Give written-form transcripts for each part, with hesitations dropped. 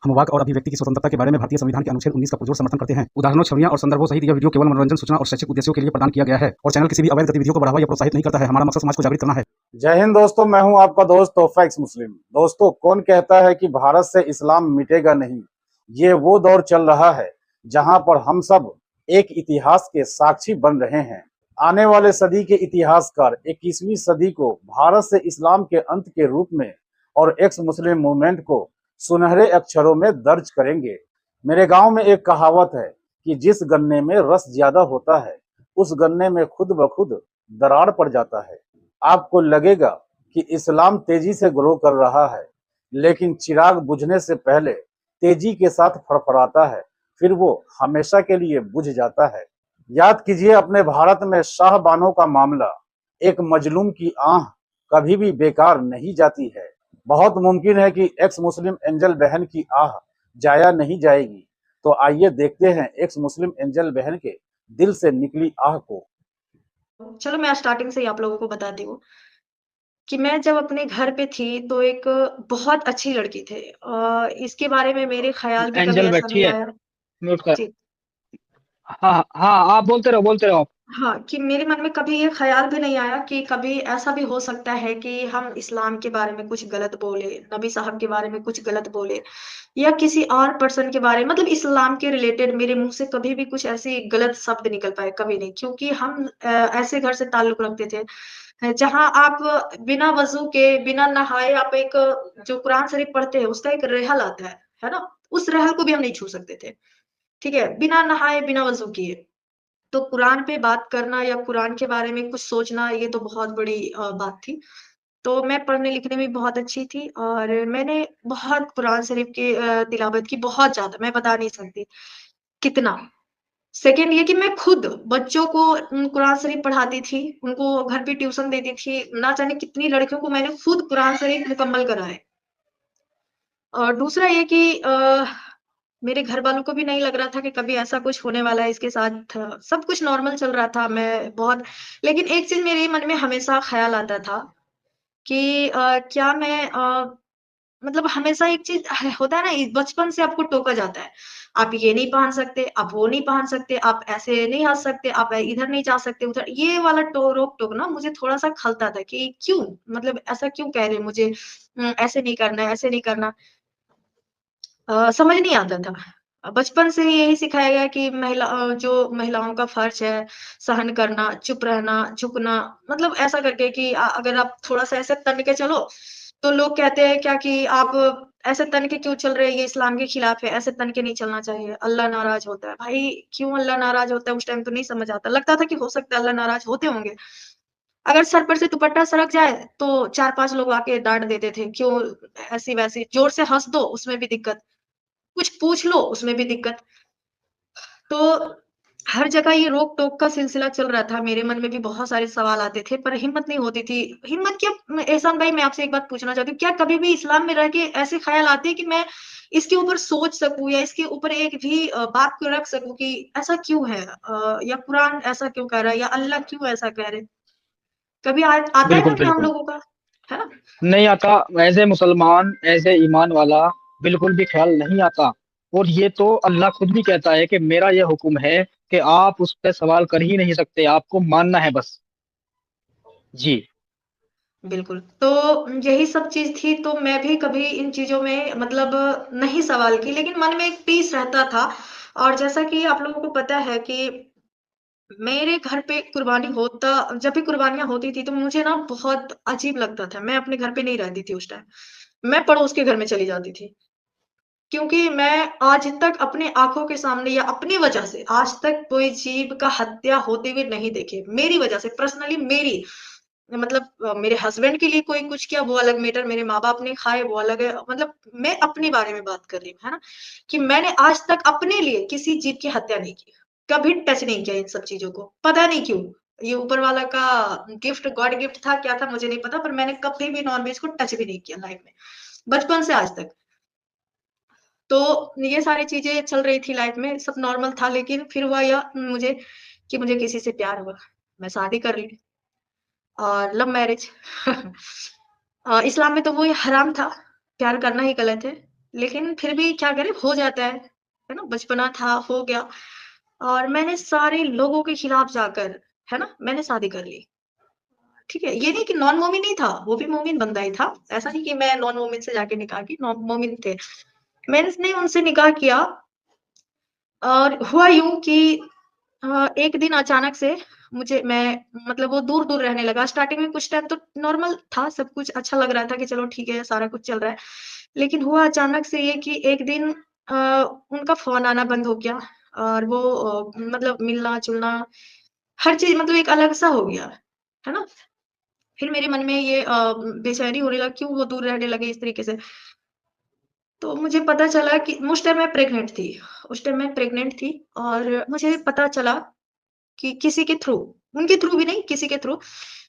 हम वाक और अभिव्यक्ति की स्वतंत्रता के बारे में भारतीय संविधान के अनुच्छेद 19 का पुरजोर समर्थन करते हैं। उदाहरणों, छवियां और संदर्भों सहित यह वीडियो केवल मनोरंजन, सूचना और शैक्षिक उद्देश्यों के लिए प्रदान किया गया है और चैनल किसी भी अवैध गतिविधियों को बढ़ावा या प्रोत्साहित नहीं करता है। हमारा मकसद समाज को जागृत करना है। जय हिंद दोस्तों, मैं हूं आपका दोस्त तोहफा एक्स मुस्लिम। दोस्तों, कौन कहता है कि भारत से इस्लाम मिटेगा नहीं। ये वो दौर चल रहा है जहां पर हम सब एक इतिहास के साक्षी बन रहे हैं। आने वाले सदी के इतिहासकार 21वीं सदी को भारत से इस्लाम के अंत के रूप में और एक्स मुस्लिम मूवमेंट को सुनहरे अक्षरों में दर्ज करेंगे। मेरे गांव में एक कहावत है कि जिस गन्ने में रस ज्यादा होता है उस गन्ने में खुद ब खुद दरार पड़ जाता है। आपको लगेगा कि इस्लाम तेजी से ग्रो कर रहा है, लेकिन चिराग बुझने से पहले तेजी के साथ फड़फड़ाता है, फिर वो हमेशा के लिए बुझ जाता है। याद कीजिए अपने भारत में शाहबानों का मामला। एक मजलूम की आह कभी भी बेकार नहीं जाती है। बहुत मुमकिन है कि एक्स मुस्लिम एंजल बहन की आह जाया नहीं जाएगी। तो आइए देखते हैं एक्स मुस्लिम एंजल बहन के दिल से निकली आह को। चलो मैं स्टार्टिंग से ही आप लोगों को बताती हूँ कि मैं जब अपने घर पे थी तो एक बहुत अच्छी लड़की थे। इसके बारे में मेरे ख्याल में कभी एंजल ऐसा बैठी नहीं है, आया। म्यूट कर। जी। हाँ हाँ, आप बोलते रहो आप। हाँ, कि मेरे मन में कभी ये ख्याल भी नहीं आया कि कभी ऐसा भी हो सकता है कि हम इस्लाम के बारे में कुछ गलत बोले, नबी साहब के बारे में कुछ गलत बोले या किसी और पर्सन के बारे में, मतलब इस्लाम के रिलेटेड मेरे मुँह से कभी भी कुछ ऐसी गलत शब्द निकल पाए, कभी नहीं। क्योंकि हम ऐसे घर से ताल्लुक़ रखते थे जहाँ आप बिना वज़ू के, बिना नहाए आप एक जो कुरान शरीफ पढ़ते हैं, उसका एक रहल आता है ना? उस रहल को भी हम नहीं छू सकते थे, ठीक है? बिना नहाए, बिना वज़ू किए। तो कुरान पे बात करना या कुरान के बारे में कुछ सोचना, ये तो बहुत बड़ी बात थी। तो मैं पढ़ने-लिखने में बहुत अच्छी थी और मैंने बहुत कुरान शरीफ की तिलावत की, बहुत ज़्यादा, मैं बता नहीं सकती कितना। सेकंड ये कि मैं खुद बच्चों को कुरान शरीफ पढ़ाती थी, उनको घर पे ट्यूशन देती थी, ना जाने कितनी लड़कियों को मैंने खुद कुरान शरीफ मुकम्मल कराए। और दूसरा ये कि मेरे घरवालों को भी नहीं लग रहा था कि कभी ऐसा कुछ होने वाला है इसके साथ। सब कुछ नॉर्मल चल रहा था, मैं बहुत, लेकिन एक चीज़ मेरे मन में हमेशा ख़्याल आता था कि क्या मैं मतलब हमेशा एक चीज़ होता है ना, बचपन से आपको टोका जाता है। आप ये नहीं पहन सकते, आप वो नहीं पहन सकते, आप ऐसे नहीं हँस सकते, आप इधर नहीं जा सकते, उधर। ये वाला रोक-टोक ना मुझे थोड़ा-सा खलता था कि क्यों? मतलब ऐसा क्यों कह रहे हैं मुझे, ऐसे नहीं करना है, ऐसे नहीं करना। समझ नहीं आता था। बचपन से ही यही सिखाया गया कि जो महिलाओं का फ़र्ज़ है, सहन करना, चुप रहना, झुकना, मतलब ऐसा करके कि अगर आप थोड़ा-सा ऐसे तन के चलो, तो लोग कहते हैं क्या कि आप ऐसे तन के क्यों चल रहे हैं, ये इस्लाम के खिलाफ है, ऐसे तन के नहीं चलना चाहिए, अल्लाह नाराज़ होता है। भाई, क्यों अल्लाह नाराज़ होता है उस टाइम तो नहीं समझ आता। लगता था कि हो सकता है अल्लाह नाराज़ होते होंगे। अगर सर पर से दुपट्टा सरक जाए, तो 4-5 लोग आके डाँट देते थे, क्यों ऐसी-वैसी, ज़ोर से हँस दो, उसमें भी दिक्कत। कुछ पूछ लो, उसमें भी दिक्कत। तो हर जगह ये रोक-टोक का सिलसिला चल रहा था, मेरे मन में भी बहुत सारे सवाल आते थे, पर हिम्मत नहीं होती थी। हिम्मत क्या, एहसान भाई मैं आपसे एक बात पूछना चाहती हूँ, क्या कभी भी इस्लाम में रह के ऐसे ख़्याल आते हैं कि मैं इसके ऊपर सोच सकूँ या इसके ऊपर एक भी बात को रख सकूँ कि ऐसा क्यों है? या कुरान ऐसा क्यों कह रहा है या अल्लाह क्यों ऐसा कह रहे हैं? कभी आता है बिल्कुल मन में हम बिल्कुल लोगों का, है ना? नहीं आता। एज ए मुसलमान, एज ए ईमान वाला बिल्कुल भी ख्याल नहीं आता। और ये तो अल्लाह खुद भी कहता है कि मेरा ये हुक्म है कि आप उस पर सवाल कर ही नहीं सकते, आपको मानना है बस। जी। बिल्कुल, तो यही सब चीज़ थी, तो मैं भी कभी इन चीज़ों में मतलब नहीं सवाल की, लेकिन मन में एक पीस रहता था। और जैसा कि आप लोगों को पता है कि मेरे घर पे कुर्बानी होता, जब भी कुर्बानियाँ होती थी, तो मुझे ना बहुत अजीब लगता था। मैं अपने घर पे नहीं रहती थी उस टाइम, मैं पड़ोस के घर में चली जाती थी। क्योंकि मैं आज तक अपनी आँखों के सामने या अपनी वजह से आज तक कोई जीव का हत्या होते हुए नहीं देखी। मेरी वजह से, पर्सनली मेरी, मतलब मेरे हस्बैंड के लिए कोई कुछ किया वो अलग मैटर, मेरे माँ-बाप ने खाए वो अलग है। मतलब मैं अपने बारे में बात कर रही हूँ, है ना? कि मैंने आज तक अपने लिए किसी जीव की हत्या नहीं की। कभी टच नहीं किया इन सब चीज़ों को। पता नहीं क्यों? ये ऊपर वाला का गिफ्ट, गॉड गिफ्ट था, क्या था मुझे नहीं पता, पर मैंने कभी भी नॉन-वेज को टच भी नहीं किया लाइफ़ में, बचपन से आज तक। तो ये सारी चीज़ें चल रही थी लाइफ़ में, सब नॉर्मल था, लेकिन फिर हुआ यह मुझे कि मुझे किसी से प्यार हुआ। मैं शादी कर ली और लव मैरिज। इस्लाम में तो वो हराम था, प्यार करना ही गलत है। लेकिन फिर भी क्या करें, हो जाता है ना? बचपना था, हो गया और मैंने सारे लोगों के खिलाफ जाकर, है ना? मैंने शादी कर ली। ठीक है? ये नहीं कि नॉन मोमिन नहीं था, वो भी मोमिन बंदा ही था। ऐसा नहीं कि मैं नॉन मोमिन से जाके निकाह की, नॉन मोमिन थे। मैंने उनसे निकाह किया और हुआ यूँ कि एक दिन अचानक से मैं मतलब वो दूर-दूर रहने लगा। स्टार्टिंग में कुछ टाइम तो नॉर्मल था, सब कुछ अच्छा लग रहा था कि चलो ठीक है, सारा कुछ चल रहा है। लेकिन हुआ अचानक से ये कि एक दिन अ, उनका फ़ोन आना बंद हो गया और वो मतलब मिलना-जुलना हर चीज़ मतलब एक अलग-सा हो गया, है ना? फिर मेरे मन में ये बेचैनी होने लगा, क्यों वो दूर रहने लगे इस तरीके से। तो मुझे पता चला कि उस टाइम मैं प्रेग्नेंट थी। उस टाइम मैं प्रेग्नेंट थी और मुझे पता चला कि किसी के थ्रू, उनके थ्रू भी नहीं, किसी के थ्रू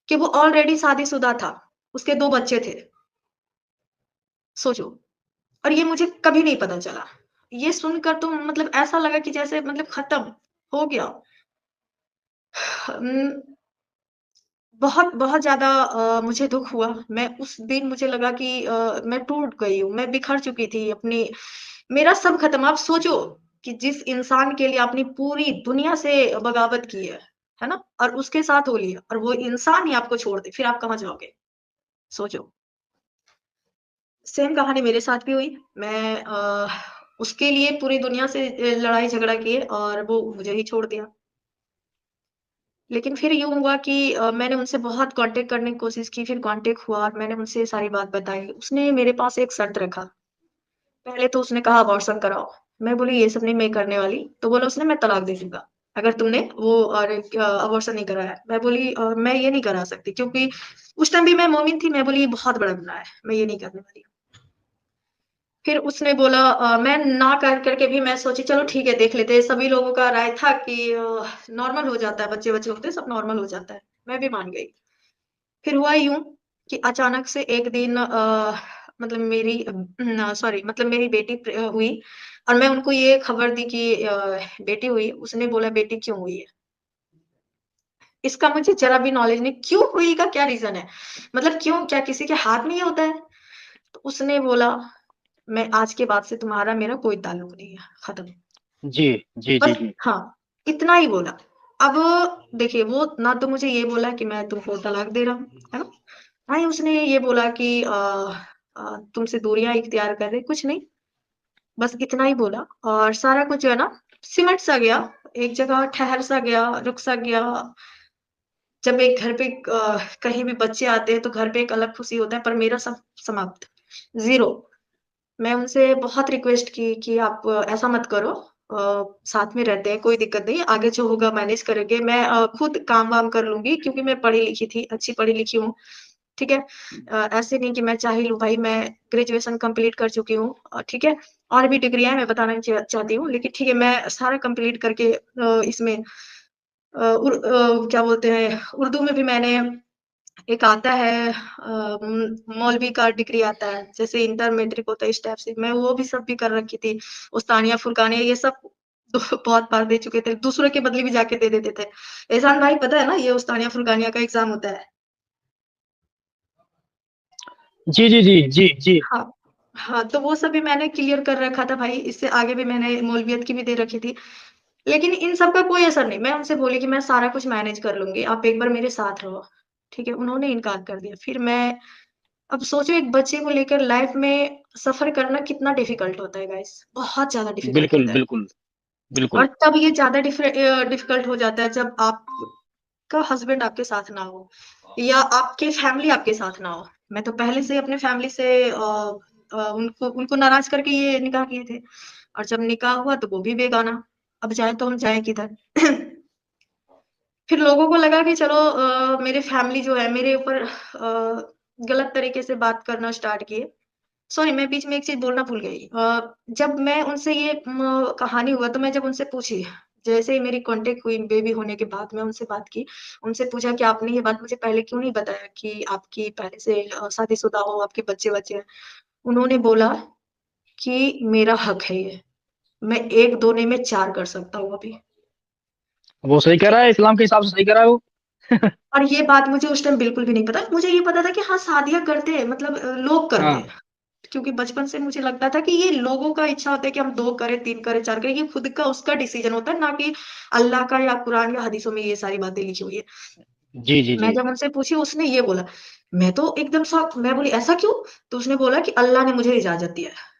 कि वो ऑलरेडी शादीशुदा था। उसके 2 बच्चे थे, सोचो। और ये मुझे कभी नहीं पता चला। ये सुनकर तो मतलब ऐसा लगा कि जैसे मतलब खत्म, हो गया। उम, बहुत बहुत ज़्यादा मुझे दुःख हुआ। मैं उस दिन मुझे लगा कि मैं टूट गई हूँ, मैं बिखर चुकी थी अपनी, मेरा सब खत्म। आप सोचो कि जिस इंसान के लिए आपने पूरी दुनिया से बगावत की है ना? और उसके साथ हो लिया और वो इंसान ही आपको छोड़ दे, फिर आप कहाँ जाओगे? सोचो। सेम कहानी मेरे साथ भी हुई। मैं उसके लिए पूरी दुनिया से लड़ाई झगड़ा किए और वो मुझे ही छोड़ दिया। लेकिन फिर यूँ हुआ कि मैंने उनसे बहुत कॉन्टैक्ट करने की कोशिश की, फिर कॉन्टैक्ट हुआ और मैंने उनसे सारी बात बताई। उसने मेरे पास एक शर्त रखा। पहले तो उसने कहा अबॉर्शन कराओ। मैं बोली ये सब नहीं मैं करने वाली। तो बोला उसने मैं तलाक दे दूँगा, अगर तुमने वो अबॉर्शन नहीं कराया। मैं बोली मैं ये नहीं करा सकती क्योंकि उस टाइम भी मैं मोमिन थी। मैं बोली ये बहुत बड़ा गुनाह है, मैं ये नहीं करने वाली। फिर उसने बोला मैं ना कर के भी मैं सोची चलो ठीक है देख लेते हैं। सभी लोगों का राय था कि नॉर्मल हो जाता है, बच्चे-वच्चे होते हैं सब नॉर्मल हो जाता है। मैं भी मान गई। फिर हुआ यूँ कि अचानक से एक दिन मतलब सॉरी मतलब मेरी बेटी हुई और मैं उनको ये खबर दी कि बेटी हुई। उसने बोला बेटी क्यों हुई है? इसका मुझे ज़रा भी नॉलेज नहीं, क्यों हुई का क्या रीज़न है? मतलब क्यों? क्या किसी के हाथ में ये होता है? तो उसने बोला मैं आज के बाद से तुम्हारा मेरा कोई ताल्लुक नहीं है, खत्म। जी, जी, जी, बस जी। हाँ, इतना ही बोला। अब देखिए वो ना तो मुझे ये बोला कि मैं तुमको तलाक दे रहा हूँ, है ना? ना ही उसने ये बोला कि तुमसे दूरियाँ इख्तियार कर रहे, कुछ नहीं। बस इतना ही बोला और सारा कुछ जो है ना सिमट सा गया, एक जगह ठहर सा गया, रुक सा गया। जब एक घर पे कहीं भी बच्चे आते हैं तो घर पे एक अलग खुशी होता है, पर मेरा सब समाप्त, ज़ीरो। मैं उनसे बहुत रिक्वेस्ट की कि आप ऐसा मत करो, साथ में रहते हैं, कोई दिक्कत नहीं, आगे जो होगा मैनेज करेंगे। मैं खुद काम-वाम कर लूँगी क्योंकि मैं पढ़ी-लिखी थी, अच्छी पढ़ी-लिखी हूँ, ठीक है? ऐसे नहीं कि मैं चाह लूँ भाई, मैं ग्रेजुएशन कंप्लीट कर चुकी हूँ, ठीक है? और भी डिग्रियाँ हैं, मैं बताना नहीं चाहती हूँ, लेकिन ठीक है, मैं सारा कंप्लीट करके इसमें क्या बोलते हैं, उर्दू में भी मैंने एक आता है मौलवी का डिग्री आता है, जैसे इंटर मैट्रिक होता है इस टाइप से, मैं वो भी सब भी कर रखी थी। उस्तानिया, फुरकानिया ये सब बहुत बार दे चुके थे, दूसरों के बदले भी जाके दे देते थे। एहसान भाई पता है ना ये उस्तानिया, फुरकानिया का एग्ज़ाम होता है? जी, जी, जी, जी, जी। हाँ। हाँ, तो वो सब भी मैंने क्लियर कर रखा था भाई, इससे आगे भी मैंने मौलवियत की भी दे रखी थी। लेकिन इन सब का कोई असर नहीं, मैं उनसे बोली कि मैं सारा कुछ मैनेज कर लूँगी, आप एक बार मेरे साथ रहो, ठीक है? उन्होंने इनकार कर दिया। फिर मैं अब सोचो एक बच्चे को लेकर लाइफ में सफ़र करना कितना डिफ़िकल्ट होता है गाइस, बहुत ज़्यादा डिफ़िकल्ट बिल्कुल, होता है। बिल्कुल, बिल्कुल। और तब ये ज़्यादा डिफ़िकल्ट हो जाता है जब आपका हस्बैंड आपके साथ ना हो या आपकी फैमिली आपके साथ ना हो। मैं तो पहले से ही अपने फैमिली से उनको उनको नाराज़ करके ये निकाह किए थे और जब निकाह हुआ तो वो भी बेगाना। अब जाएँ तो हम जाएँ किधर? फिर लोगों को लगा कि चलो मेरे फैमिली जो है मेरे ऊपर गलत तरीके से बात करना स्टार्ट किए। सॉरी मैं बीच में एक चीज़ बोलना भूल गई। जब मैं उनसे ये कहानी हुआ तो मैं जब उनसे पूछी, जैसे ही मेरी कॉन्टैक्ट हुई बेबी होने के बाद मैं उनसे बात की। उनसे पूछा कि आपने ये बात मुझे पहले क्यों नहीं बताया कि आपकी पहले से शादीशुदा हो, आपके बच्चे-वच्चे हैं। उन्होंने बोला कि मेरा हक है ये। मैं 1-2 नहीं मैं 4 कर सकता हूँ अभी। वो सही कह रहा है, इस्लाम के हिसाब से सही कह रहा है वो। और ये बात मुझे उस टाइम बिल्कुल भी नहीं पता। मुझे ये पता था कि हाँ, शादियाँ करते हैं मतलब लोग करते हाँ, हैं। क्योंकि बचपन से मुझे लगता था कि ये लोगों का इच्छा होता है कि हम 2 करें, 3 करें, 4 करें, ये खुद का उसका डिसीजन होता है, ना कि अल्लाह का या कुरान या हदीसों में ये सारी बातें लिखी हुई है। जी, जी, मैं जी। जब उनसे पूछी उसने ये बोला, मैं तो एकदम शॉक, मैं बोली ऐसा क्यों? तो उसने बोला कि अल्लाह ने मुझे इजाज़त दिया है।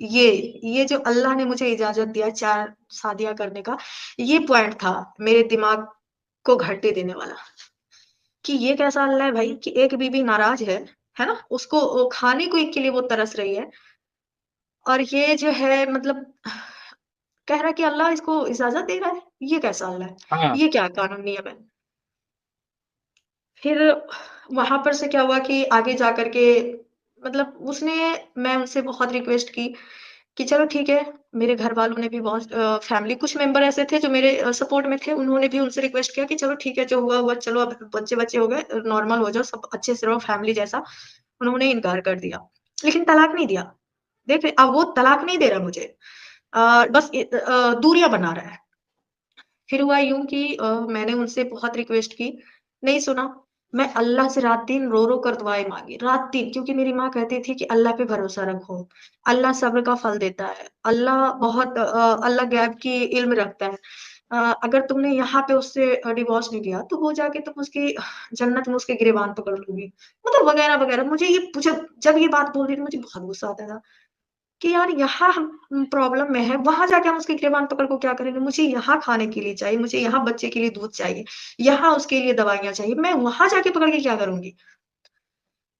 ये ये जो अल्लाह ने मुझे इजाज़त दिया 4 शादियाँ करने का, ये पॉइंट था मेरे दिमाग को घाटे देने वाला, कि ये कैसा अल्लाह है भाई कि एक बीवी नाराज़ है ना? उसको खाने को के लिए वो तरस रही है और ये जो है मतलब कह रहा है कि अल्लाह इसको इजाज़त दे रहा है, ये कैसा अल्लाह है? हाँ, ये क्या कानून नियम है? फिर वहाँ पर से क्या हुआ कि आगे जा कर के मतलब उसने मैं उनसे बहुत रिक्वेस्ट की कि चलो ठीक है, मेरे घर वालों ने भी बहुत फैमिली कुछ मेंबर ऐसे थे जो मेरे सपोर्ट में थे, उन्होंने भी उनसे रिक्वेस्ट किया कि चलो ठीक है, जो हुआ हुआ, चलो अब बच्चे-बच्चे हो गए, नॉर्मल हो जाओ, सब अच्छे से रहो फैमिली जैसा। उन्होंने इनकार कर दिया, लेकिन तलाक नहीं दिया। देख रहे अब वो तलाक नहीं दे रहा मुझे बस दूरियाँ बना रहा है। फिर हुआ यूँ कि मैंने उनसे बहुत रिक्वेस्ट की, नहीं सुना। मैं अल्लाह से रात-दिन रो-रो कर दुआएँ माँगी, रात-दिन क्योंकि मेरी माँ कहती थी कि अल्लाह पे भरोसा रखो, अल्लाह सब्र का फल देता है, अल्लाह बहुत अल्लाह गैब की इल्म रखता है। अगर तुमने यहाँ पे उससे डिवोर्स नहीं लिया, तो वो जाके तुम उसकी जन्नत में उसके गिरेबान पकड़ लोगी। मतलब वगैरह-वगैरह मुझे ये जब ये बात बोल रही थी मुझे बहुत गुस्सा आता था। कि यार यहाँ हम प्रॉब्लम में है, वहाँ जाके हम उसकी गिरबान पकड़ को क्या करेंगे? मुझे यहाँ खाने के लिए चाहिए, मुझे यहाँ बच्चे के लिए दूध चाहिए, यहाँ उसके लिए दवाइयाँ चाहिए, मैं वहाँ जाके पकड़ के क्या करूँगी?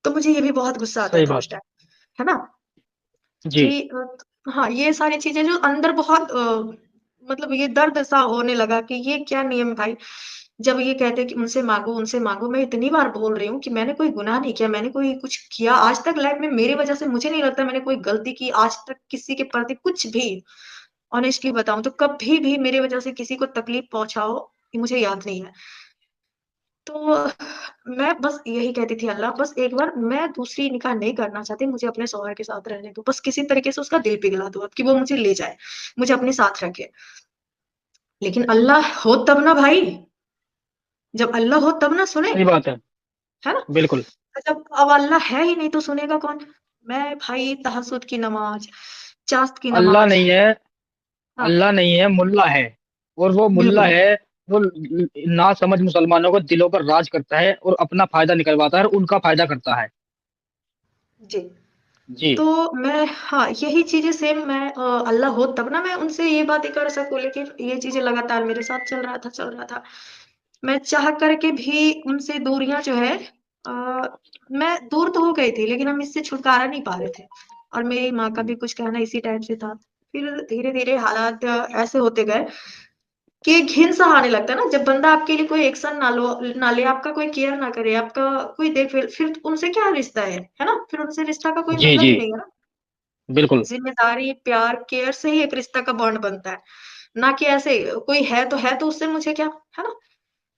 तो मुझे ये भी बहुत गुस्सा आता सही था बात उस है। टाइम, है ना? जी, कि हाँ, ये सारी चीज़ें जो अंदर बहुत मतलब ये दर्द सा होने लगा कि ये क्या नियम भाई? जब ये कहते हैं कि उनसे माँगो, मैं इतनी बार बोल रही हूँ कि मैंने कोई गुनाह नहीं किया, मैंने कोई कुछ किया आज तक लाइफ़ में मेरी वज़ह से मुझे नहीं लगता मैंने कोई गलती की आज तक किसी के प्रति कुछ भी, ऑनेस्टली बताऊँ तो कभी भी मेरी वज़ह से किसी को तकलीफ़ पहुँचा हो, ये मुझे याद नहीं है। तो मैं बस यही कहती थी अल्लाह बस एक बार मैं दूसरी निकाह नहीं करना चाहती, मुझे अपने शौहर के साथ रहने दो। बस किसी तरीके से उसका दिल पिघला दो अब कि वो मुझे ले जाए, मुझे अपने साथ रखे। लेकिन अल्लाह हो तब ना भाई, जब अल्लाह हो तब ना सुने, सही बात है। है ना? बिल्कुल। जब अब अल्लाह है ही नहीं तो सुनेगा कौन? मैं भाई तहज्जुद की नमाज़, चास्त की अल्लाह नमाज़ नहीं है, हाँ, अल्लाह नहीं है, मुल्ला है। और वो मुल्ला बिल्कुल। है, वो नासमझ मुसलमानों को दिलों पर राज करता है और अपना फ़ायदा निकलवाता है और उनका फ़ायदा करता है। जी। जी, तो मैं हाँ, यही चीज़ें सेम मैं अल्लाह हो तब ना मैं उनसे ये बातें कर सकूँ, लेकिन ये चीज़ें लगातार मेरे साथ चल रहा था। मैं चाह कर के भी उनसे दूरियाँ जो है अ, मैं दूर तो हो गई थी, लेकिन हम इससे छुटकारा नहीं पा रहे थे और मेरी माँ का भी कुछ कहना इसी टाइप से था। फिर धीरे-धीरे हालात ऐसे होते गए कि घिन-सा आने लगता है ना, जब बंदा आपके लिए कोई एक्शन ना ले, आपका कोई केयर ना करे, आपका कोई देखे फिर उनसे क्या रिश्ता है ना? फिर उनसे रिश्ता का कोई जी, मतलब जी, ही नहीं है ना। बिल्कुल। ज़िम्मेदारी, प्यार, केयर से ही एक रिश्ता का बॉन्ड बनता है। ना कि ऐसे कोई है तो उससे मुझे क्या, है ना?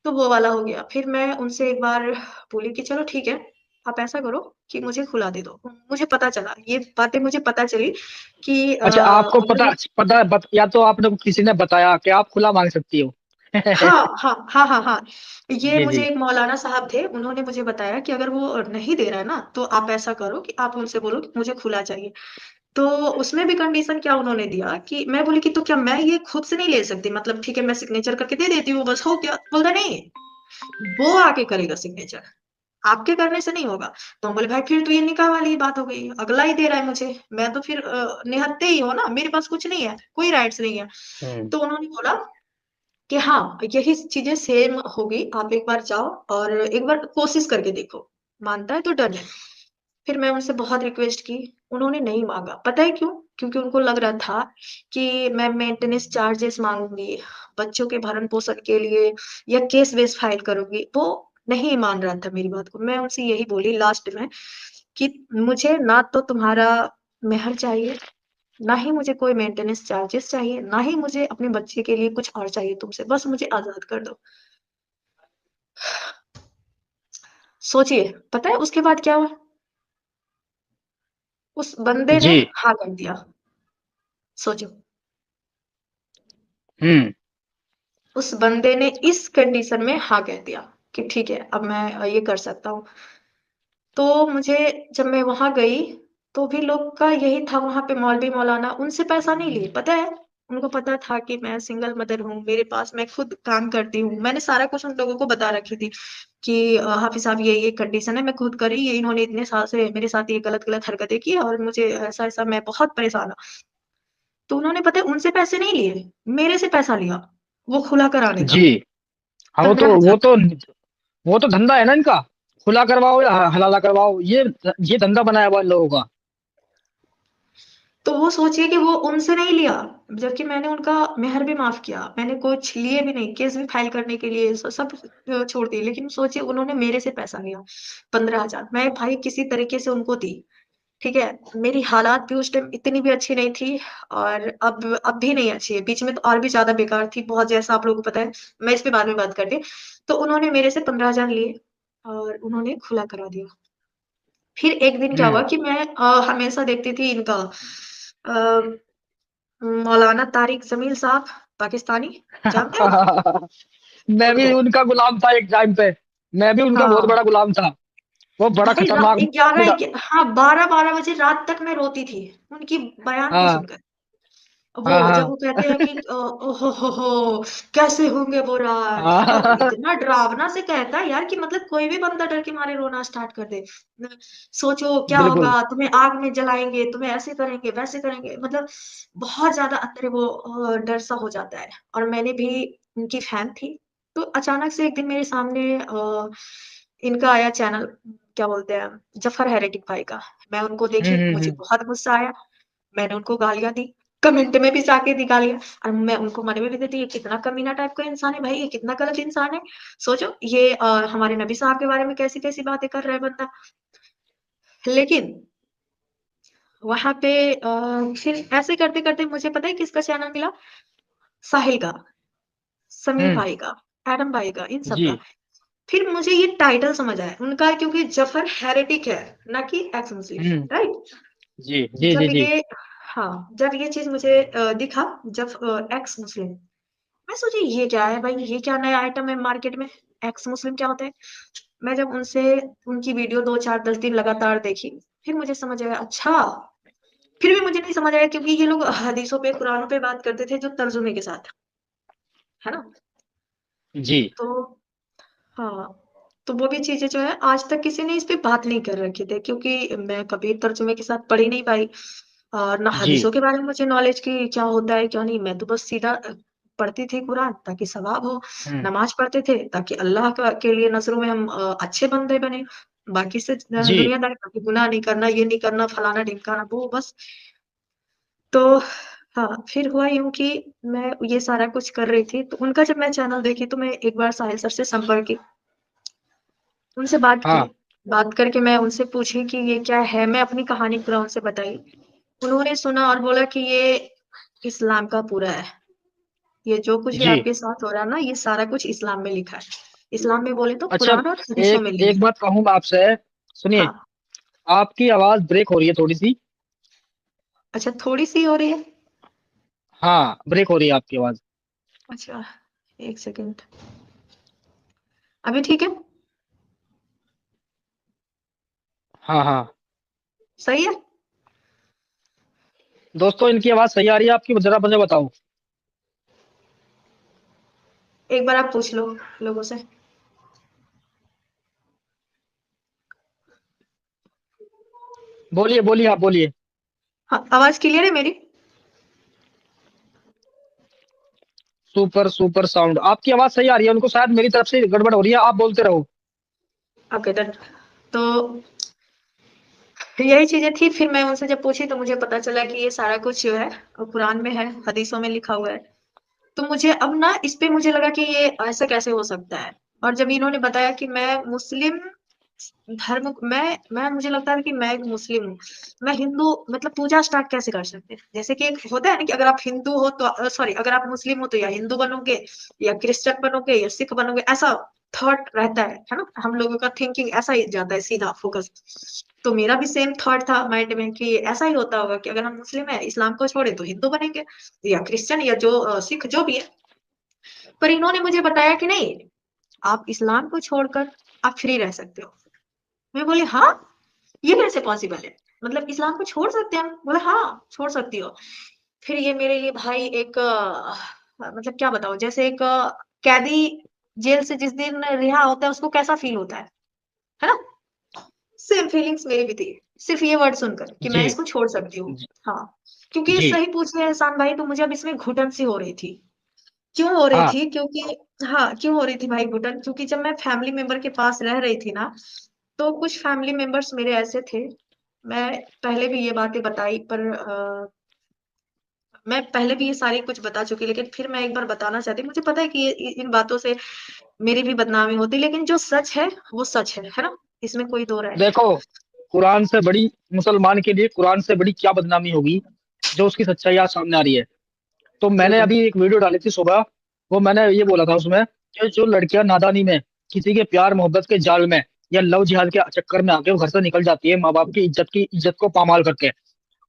तो वो वाला हो गया। फिर मैं उनसे एक बार बोली कि चलो ठीक है, आप ऐसा करो कि मुझे खुला दे दो। मुझे पता चला, ये बातें मुझे पता चली कि अच्छा, आपको पता मेरी पता बत या तो आपने किसी ने बताया कि आप खुला माँग सकती हो। हाँ। ये जी, मुझे जी। एक मौलाना साहब थे, उन्होंने मुझे बताया कि अगर वो नहीं दे रहा है ना, तो आप ऐसा करो कि आप उनसे बोलो कि मुझे खुला चाहिए। तो उसमें भी कंडीशन क्या उन्होंने दिया कि मैं बोली कि तो क्या मैं ये खुद से नहीं ले सकती? मतलब ठीक है, मैं सिग्नेचर करके दे देती हूँ, बस हो गया। बोलता नहीं, वो आके करेगा सिग्नेचर, आपके करने से नहीं होगा। तो हम बोले भाई फिर तो ये निकाह वाली ही बात हो गई, अगला ही दे रहा है मुझे, मैं तो फिर निहत्थे ही हूँ ना, मेरे पास कुछ नहीं है, कोई राइट्स नहीं है। हुँ। तो उन्होंने बोला कि हाँ, यही चीज़ें सेम होगी, आप एक बार जाओ और एक बार कोशिश करके देखो, मानता है तो डन है। फिर मैं उनसे बहुत रिक्वेस्ट की, उन्होंने नहीं माँगा, पता है क्यों? क्योंकि उनको लग रहा था कि मैं मेंटेनेंस चार्जेस माँगूँगी, बच्चों के भरण-पोषण के लिए या केस वेस फाइल करूँगी, वो नहीं मान रहा था मेरी बात को। मैं उनसे यही बोली लास्ट में कि मुझे ना तो तुम्हारा मेहर चाहिए, ना ही मुझे कोई मेंटेनेंस चार्जेस चाहिए, ना ही मुझे अपने बच्चे के लिए कुछ और चाहिए तुमसे, बस मुझे आज़ाद कर दो। सोचिए, पता है उसके बाद क्या हुआ? उस बंदे ने जी। हाँ कर दिया, सोचो। हुँ। उस बंदे ने इस कंडीशन में हाँ कह दिया कि ठीक है, अब मैं ये कर सकता हूँ। तो मुझे जब मैं वहाँ गई, तो भी लोग का यही था वहाँ पे, मौलवी मौलाना उनसे पैसा नहीं लिए, पता है? उनको पता था कि मैं सिंगल मदर हूँ, मेरे पास मैं खुद काम करती हूँ। मैंने सारा कुछ उन लोगों को बता रखी थी कि हाफिज़ साहब ये कंडीशन है, मैं खुद करी, ये इन्होंने इतने साल से मेरे साथ ये गलत-गलत हरकतें की और मुझे ऐसा-ऐसा, मैं बहुत परेशान हूँ। तो उन्होंने पता है उनसे पैसे नहीं लिए, मेरे से पैसा लिया, वो खुला कराने का, जी। हाँ, 15,000। वो तो धंधा है ना इनका, खुला करवाओ या हलाला करवाओ, ये धंधा बनाया हुआ इन लोगों का। तो वो सोचिए कि वो उनसे नहीं लिया, जबकि मैंने उनका मेहर भी माफ़ किया, मैंने कुछ लिए भी नहीं, केस भी फाइल करने के लिए सब छोड़ दिए, लेकिन सोचिए उन्होंने मेरे से पैसा लिया 15,000। मैं भाई किसी तरीके से उनको दी, ठीक है? मेरी हालात भी उस टाइम इतनी भी अच्छी नहीं थी और अब भी नहीं अच्छी है, बीच में तो और भी ज़्यादा बेकार थी, बहुत, जैसा आप लोगों को पता है, मैं इस पे बाद में बात करती हूँ। तो उन्होंने मेरे से 15,000 लिए और उन्होंने खुला करा दिया। फिर एक दिन क्या हुआ हुँ। कि मैं हमेशा देखती थी इनका अ, मौलाना तारिक जमील साहब, पाकिस्तानी, जानते हो ना? मैं भी उनको। उनका गुलाम था एक टाइम पे, मैं भी उनका बहुत हाँ, बड़ा गुलाम था। वो बड़ा भाई रात खतरनाक 11 था। हाँ, 12-12 बजे रात तक मैं रोती थी, उनकी बयान को हाँ, सुनकर। हाँ, जब हाँ। वो कहते हैं कि ओ हो, कैसे होंगे वो रात, और हाँ, इतना डरावना से कहता है यार कि मतलब कोई भी बंदा डर के मारे रोना स्टार्ट कर दे। न सोचो क्या बिल्कुल। होगा, तुम्हें आग में जलाएँगे, तुम्हें ऐसे करेंगे, वैसे करेंगे, मतलब बहुत ज़्यादा अंदर वो डर सा हो जाता है। और मैंने भी उनकी फ़ैन थी, तो अचानक से एक दिन मेरे सामने इनका आया चैनल, क्या बोलते हैं, जफ़र हेरेटिक भाई का। मैं उनको हुँ, देखी, हुँ, मुझे हुँ। बहुत गुस्सा आया, मैंने उनको गालियाँ दी, कमेंट में भी जाके दी गालियाँ, और मैं उनको मन में भी देती, ये कितना कमीना टाइप का इंसान है भाई, ये कितना गलत इंसान है। सोचो ये हमारे नबी साहब के बारे में कैसी-कैसी बातें कर रहा है बंदा। लेकिन वहाँ पे फिर ऐसे करते-करते मुझे पता है किसका चैनल मिला? साहिल का, समीर हुँ, भाई का, एडम भाई का, इन सब जी। का। फिर मुझे ये टाइटल समझ आया उनका, क्योंकि जफर हेरेटिक है, ना कि एक्स मुस्लिम, हुँ, राइट? जी, जी, जब जी, जी। ये हाँ, जब ये चीज़ मुझे दिखा, जब एक्स मुस्लिम, मैं सोची ये क्या है भाई, ये क्या नया आइटम है मार्केट में, एक्स मुस्लिम क्या होता है? मैं जब उनसे उनकी वीडियो 2, 4, 10 दिन लगातार देखी, फिर मुझे समझ आया, अच्छा! फिर भी मुझे नहीं समझ आया क्योंकि ये लोग हदीसों पे, कुरानों पे बात करते थे जो तर्जुमे के साथ, है ना? जी। तो हाँ, तो वो भी चीज़ें जो है आज तक किसी ने इस पे बात नहीं कर रखी थी, क्योंकि मैं कभी तर्जुमे के साथ पढ़ ही नहीं पाई और ना जी। हदीसों के बारे में मुझे नॉलेज कि क्या होता है, क्या नहीं। मैं तो बस सीधा पढ़ती थी कुरान ताकि सवाब हो, हुँ, नमाज़ पढ़ते थे ताकि अल्लाह का के लिए नज़रों में हम अच्छे बंदे बने। बाकी से जी। दुनियादारी बाकी गुनाह नहीं करना, ये नहीं करना, फलाना-ढिमकाना, वो बस। तो हाँ, फिर हुआ यूँ कि मैं ये सारा कुछ कर रही थी, तो उनका जब मैं चैनल देखी तो मैं एक बार साहिल सर से संपर्क की। उनसे बात की। हाँ, बात करके मैं उनसे पूछी कि ये क्या है? मैं अपनी कहानी पूरा उनसे बताई। उन्होंने सुना और बोला कि ये इस्लाम का पूरा है। ये जो कुछ भी जी। आपके साथ हो रहा है ना, ये सारा कुछ इस्लाम में लिखा है। इस्लाम में बोले तो अच्छा, कुरान और हदीसों एक में लिखा एक है। बात कहूँ मैं आपसे, सुनिए, हाँ, आपकी आवाज़ ब्रेक हो रही है थोड़ी-सी। अच्छा थोड़ी-सी हो रही है? हाँ, ब्रेक हो रही है आपकी आवाज़। अच्छा, 1 सेकंड। अभी ठीक है? हाँ, हाँ। सही है? दोस्तों इनकी आवाज़ सही आ रही है आपकी? ज़रा मुझे बताओ। एक बार आप पूछ लो लोगों से। बोलिए, बोलिए, आप बोलिए। हाँ, आवाज़ क्लियर है मेरी? Super, super sound. आपकी आवाज़ सही आ रही है, उनको शायद मेरी तरफ से गड़बड़ हो रही है, आप बोलते रहो। Okay done. तो यही चीज़ें थी, फिर मैं उनसे जब पूछी तो मुझे पता चला कि ये सारा कुछ जो है कुरान में है, हदीसों में लिखा हुआ है। तो मुझे अब ना इस पे मुझे लगा कि ये ऐसा कैसे हो सकता है? और जब इन्होंने बताया कि मैं मुस्लिम धर्म, मैं मुझे लगता है कि मैं एक मुस्लिम हूँ। मैं हिंदू, मतलब पूजा स्टार्ट कैसे कर सकते हैं? जैसे कि एक होता है ना कि अगर आप हिंदू हो तो सॉरी, अगर आप मुस्लिम हो तो या हिंदू बनोगे या क्रिश्चियन बनोगे या सिख बनोगे, ऐसा थॉट रहता है ना? हम लोगों का थिंकिंग ऐसा ही जाता है सीधा फोकस। तो मेरा भी सेम थॉट था माइंड में कि ऐसा ही होता होगा कि अगर हम मुस्लिम हैं, इस्लाम को छोड़े तो हिंदू बनेंगे या क्रिश्चियन या जो सिख जो भी है। पर इन्होंने मुझे बताया कि नहीं, आप इस्लाम को छोड़कर आप फ्री रह सकते हो। मैं बोली हाँ, ये कैसे पॉसिबल है? मतलब इस्लाम को छोड़ सकते हैं हम? बोला हाँ, छोड़ सकती हो। फिर ये मेरे लिए भाई एक मतलब क्या बताऊँ, जैसे एक कैदी जेल से जिस दिन रिहा होता है उसको कैसा फ़ील होता है ना? सेम फीलिंग्स मेरी भी थी। सिर्फ़ ये वर्ड सुनकर कि मैं जी इसको छोड़ सकती हूँ। जी हाँ, क्योंकि जी। सही पूछ रहे हैं एहसान भाई, तो मुझे अब इसमें घुटन सी हो रही थी। क्यों हो रही हाँ थी? क्योंकि हाँ, क्यों हो रही थी भाई घुटन? क्योंकि जब मैं फैमिली मेंबर के पास रह रही थी ना, तो कुछ फैमिली मेंबर्स मेरे ऐसे थे, मैं पहले भी ये बातें बताई पर मैं पहले भी ये सारी कुछ बता चुकी, लेकिन फिर मैं एक बार बताना चाहती हूँ। मुझे पता है कि ये इन बातों से मेरी भी बदनामी होती, लेकिन जो सच है, वो सच है ना? इसमें कोई दो राय नहीं। देखो, कुरान से बड़ी मुसलमान के लिए कुरान से बड़ी क्या बदनामी होगी जो उसकी सच्चाई आज सामने आ रही है। तो मैंने बिल्कुल। अभी एक वीडियो डाली थी सुबह, वो मैंने ये बोला था उसमें कि जो लड़कियां नादानी में किसी के प्यार मोहब्बत के जाल में या लव जिहाद के चक्कर में आके वो घर से निकल जाती है माँ बाप की इज्जत को पामाल करके,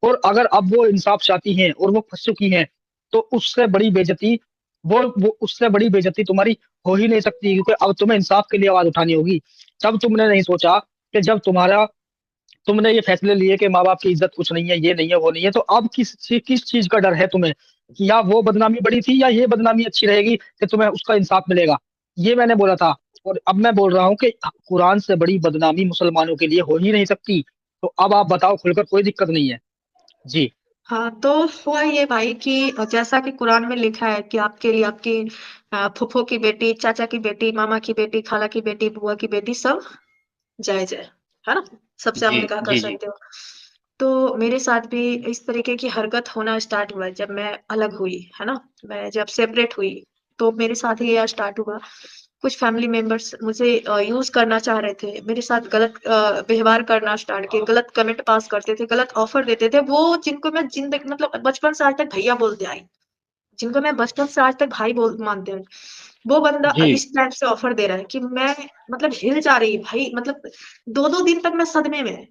और अगर अब वो इंसाफ चाहती हैं और वो फंस चुकी हैं, तो उससे बड़ी बेइज्जती वो उससे बड़ी बेइज्जती तुम्हारी हो ही नहीं सकती, क्योंकि अब तुम्हें इंसाफ के लिए आवाज उठानी होगी। तब तुमने नहीं सोचा कि जब तुमने ये फैसले लिए कि माँ बाप की इज्जत कुछ नहीं है, ये नहीं है, वो नहीं है, तो अब किस चीज का डर है तुम्हें कि या वो बदनामी बड़ी थी या ये बदनामी अच्छी रहेगी कि तुम्हें उसका इंसाफ मिलेगा। ये मैंने बोला था, और अब मैं बोल रहा हूँ कि कुरान से बड़ी बदनामी मुसलमानों के लिए हो ही नहीं सकती। तो अब आप बताओ खुलकर, कोई दिक्कत नहीं है। जी हाँ, तो हुआ ये भाई कि जैसा कि कुरान में लिखा है कि आपके लिए आपकी फूफो की बेटी, चाचा की बेटी, मामा की बेटी, खाला की बेटी, बुआ की बेटी सब जायज़ है ना? सबसे आप जी निकाह कर जी जी। सकते हो। तो मेरे साथ भी इस तरीके की हरकत होना स्टार्ट हुआ जब मैं अलग हुई, है ना? मैं जब सेपरेट हुई, तो मेरे साथ ये स्टार्ट हुआ। कुछ फैमिली मेंबर्स मुझे यूज़ करना चाह रहे थे, मेरे साथ गलत व्यवहार करना स्टार्ट किए, गलत कमेंट पास करते थे, गलत ऑफ़र देते थे। वो जिनको मैं ज़िंदगी मतलब बचपन से आज तक भैया बोलते आई, जिनको मैं बचपन से आज तक भाई बोल मानते हैं, वो बंदा जी इस टाइप से ऑफ़र दे रहा है कि मैं मतलब हिल जा रही भाई, मतलब 2-2 दिन तक मैं सदमे में।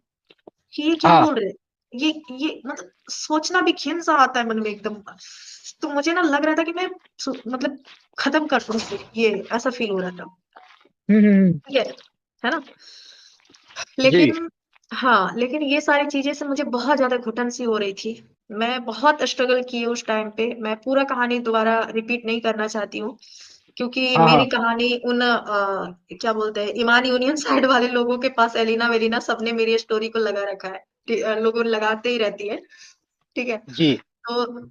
कि ये क्या हाँ। बोल रहे हैं? ये मतलब सोचना भी घिन-सा आता है मन में एकदम। तो मुझे ना लग रहा था कि मैं मतलब खत्म कर दूँ इसे, ये ऐसा फ़ील हो रहा था। हम्म। ठीक है ना? जी लेकिन हाँ, लेकिन ये सारी चीज़ें से मुझे बहुत ज़्यादा घुटन-सी हो रही थी। मैं बहुत स्ट्रगल की उस टाइम पे। मैं पूरा कहानी दोबारा रिपीट नहीं करना चाहती हूँ, क्योंकि हाँ मेरी हाँ। कहानी उन क्या बोलते हैं, ईमान यूनियन साइड वाले लोगों के पास एलिना-वेलिना सबने मेरी स्टोरी को लगा रखा है। लोगों लगाते ही रहती है, ठीक है? जी तो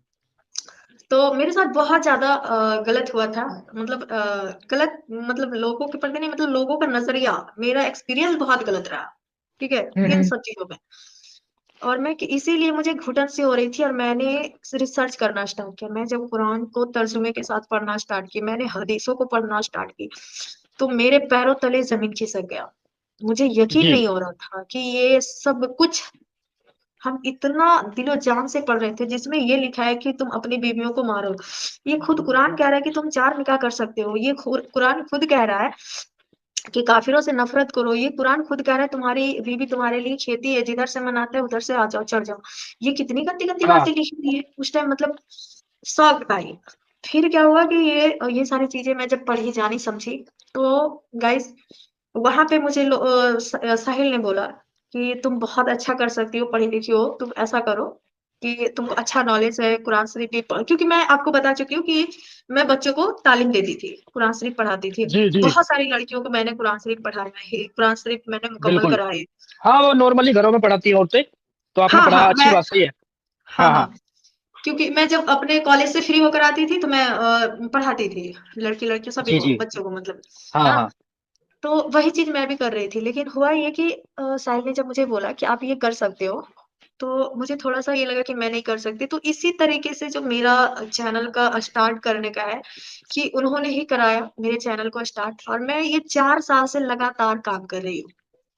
तो मेरे साथ बहुत ज़्यादा गलत हुआ था। मतलब गलत मतलब लोगों के प्रति नहीं, मतलब लोगों का नज़रिया, मेरा एक्सपीरियंस बहुत गलत रहा, ठीक है? इन हम्म। सब चीज़ों में। और मैं कि इसीलिए मुझे घुटन-सी हो रही थी और मैंने रिसर्च करना स्टार्ट किया। मैं जब कुरान को तर्जुमे के साथ पढ़ना स्टार्ट की, मैंने हदीसों को पढ़ना स्टार्ट की, तो मेरे पैरों तले ज़मीन खिसक गया। मुझे यकीन जी नहीं हो रहा था कि ये सब कुछ हम इतना दिलो-जान से पढ़ रहे थे, जिसमें ये लिखा है कि तुम अपनी बीवियों को मारो। ये खुद कुरान कह रहा है कि तुम 4 निकाह कर सकते हो। ये कुरान खुद कह रहा है कि काफ़िरों से नफ़रत करो। ये कुरान खुद कह रहा है तुम्हारी बीवी तुम्हारे लिए खेती है, जिधर से मन आता है उधर से आ जाओ, चढ़ जाओ। ये कितनी गंदी-गंदी हाँ बातें लिखी हुई है। उस टाइम मतलब शॉक्ड आई। फिर क्या हुआ कि ये सारी चीज़ें मैं जब पढ़ी, जानी, समझी, तो गाइज़ वहाँ पे मुझे साहिल ने बोला कि तुम बहुत अच्छा कर सकती हो, पढ़ी-लिखी हो, तुम ऐसा करो कि तुमको अच्छा नॉलेज है, कुरान शरीफ भी प क्योंकि मैं आपको बता चुकी हूँ कि मैं बच्चों को तालीम देती थी, कुरान शरीफ पढ़ाती थी। जी जी। बहुत सारी लड़कियों को मैंने कुरान शरीफ पढ़ाया है, कुरान शरीफ मैंने मुकम्मल बिल्कुल। कराए। हाँ, वो नॉर्मली घरों में पढ़ाती हैं औरतें, तो आपने हाँ, पढ़ाया, हाँ, अच्छी बात, सही है। हाँ, हाँ हाँ। हाँ। क्योंकि मैं जब अपने कॉलेज से फ्री होकर आती थी, तो मैं पढ़ाती थी, लड़की-लड़कियों सभी जी को, जी। बच्चों को मतलब, हाँ है ना? हाँ। तो वही चीज़ मैं भी कर रही थी, लेकिन हुआ ये कि साहिल ने जब मुझे बोला कि आप ये कर सकते हो, तो मुझे थोड़ा-सा ये लगा कि मैं नहीं कर सकती। तो इसी तरीके से जो मेरा चैनल का स्टार्ट करने का है, कि उन्होंने ही कराया मेरे चैनल को स्टार्ट, और मैं ये 4 साल से लगातार काम कर रही हूँ,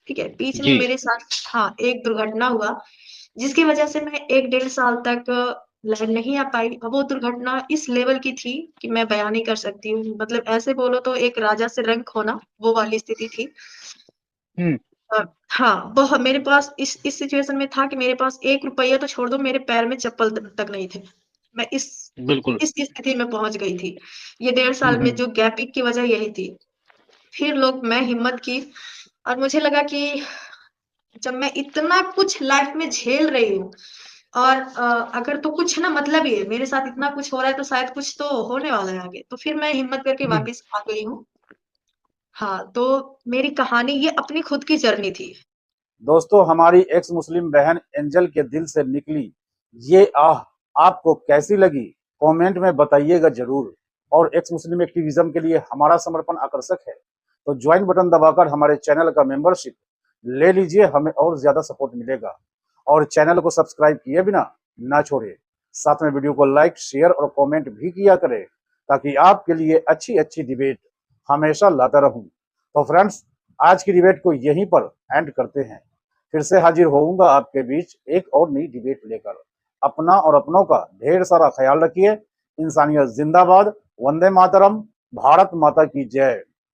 ठीक है? बीच में जी मेरे साथ हाँ, एक दुर्घटना हुआ, जिसकी वजह से मैं 1 डेढ़ साल तक लाइन नहीं आ पाई। वो दुर्घटना इस लेवल की थी कि मैं बयाँ नहीं कर सकती हूँ। मतलब ऐसे बोलो तो एक राजा से रंक खोना, वो वाली स्थिति थी। हम्म। हाँ, मेरे पास इस सिचुएशन में था कि मेरे पास ₹1 तो छोड़ दो, मेरे पैर में चप्पल त तक नहीं थे। मैं बिल्कुल। इस स्थिति में पहुँच गई थी। ये डेढ़ साल में जो गैपिंग की वजह यही थी। फिर मैं हिम्मत की और मुझे लगा कि जब मैं इतना कुछ लाइफ में झेल रही हूँ और अगर तो कुछ ना मतलब ही है, मेरे साथ इतना कुछ हो रहा है तो शायद कुछ तो होने वाला है आगे, तो फिर मैं हिम्मत करके वापस आ गई हूँ। हाँ, तो मेरी कहानी ये अपनी खुद की जर्नी थी। दोस्तों, हमारी एक्स मुस्लिम बहन एंजल के दिल से निकली ये आह आपको कैसी लगी, कमेंट में बताइएगा जरूर। और एक्स मुस्लिम एक्टिविज्म के लिए हमारा समर्पण आकर्षक है, तो ज्वाइन बटन दबाकर हमारे चैनल का मेंबरशिप ले लीजिए, हमें और ज्यादा सपोर्ट मिलेगा। और चैनल को सब्सक्राइब किए बिना ना छोड़िए, साथ में वीडियो को लाइक, शेयर और कमेंट भी किया करें, ताकि आपके लिए अच्छी अच्छी डिबेट हमेशा लाता रहूं। तो फ्रेंड्स, आज की डिबेट को यहीं पर एंड करते हैं। फिर से हाजिर होऊंगा आपके बीच एक और नई डिबेट लेकर। अपना और अपनों का ढेर सारा ख्याल रखिए। इंसानियत जिंदाबाद। वंदे मातरम। भारत माता की जय।